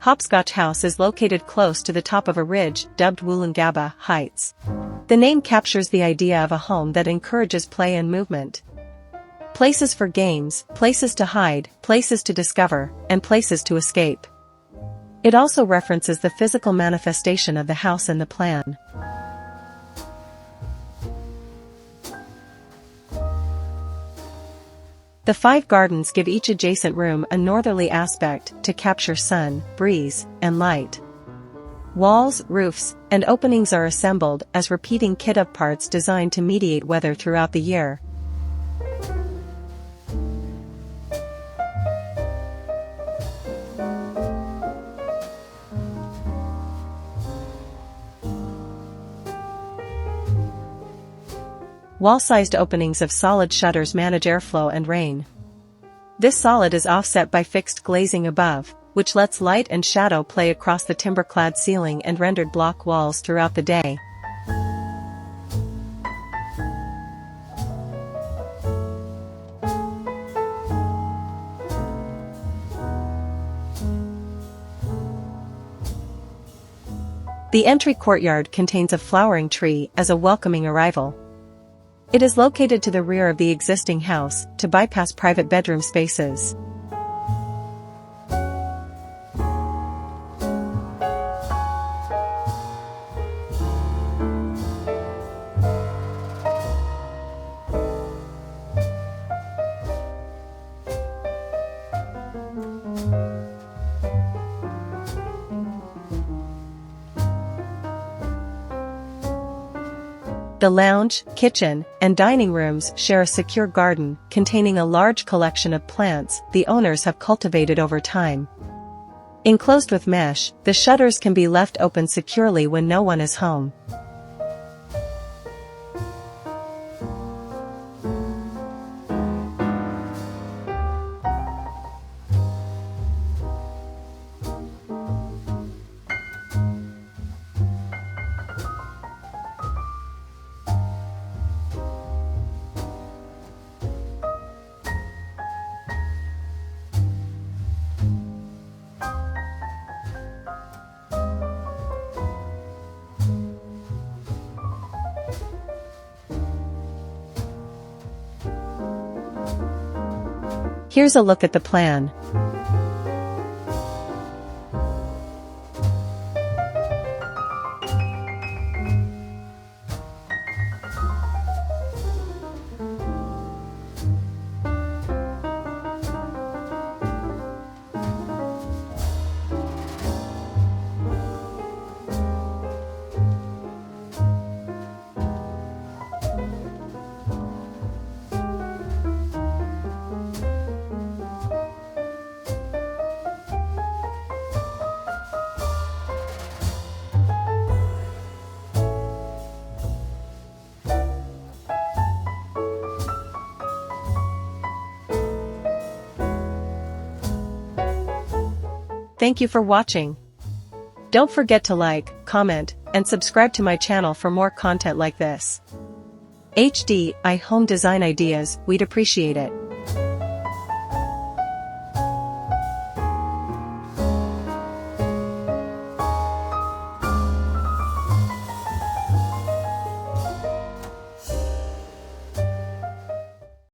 Hopscotch House is located close to the top of a ridge dubbed Woolloongabba Heights. The name captures the idea of a home that encourages play and movement. Places for games, places to hide, places to discover, and places to escape. It also references the physical manifestation of the house in the plan. The 5 gardens give each adjacent room a northerly aspect to capture sun, breeze, and light. Walls, roofs, and openings are assembled as repeating kit-of parts designed to mediate weather throughout the year. Wall-sized openings of solid shutters manage airflow and rain. This solid is offset by fixed glazing above, which lets light and shadow play across the timber-clad ceiling and rendered block walls throughout the day. The entry courtyard contains a flowering tree as a welcoming arrival. It is located to the rear of the existing house, to bypass private bedroom spaces. The lounge, kitchen, and dining rooms share a secure garden containing a large collection of plants the owners have cultivated over time. Enclosed with mesh, the shutters can be left open securely when no one is home. Here's a look at the plan. Thank you for watching. Don't forget to like, comment, and subscribe to my channel for more content like this. HDI Home Design Ideas, we'd appreciate it.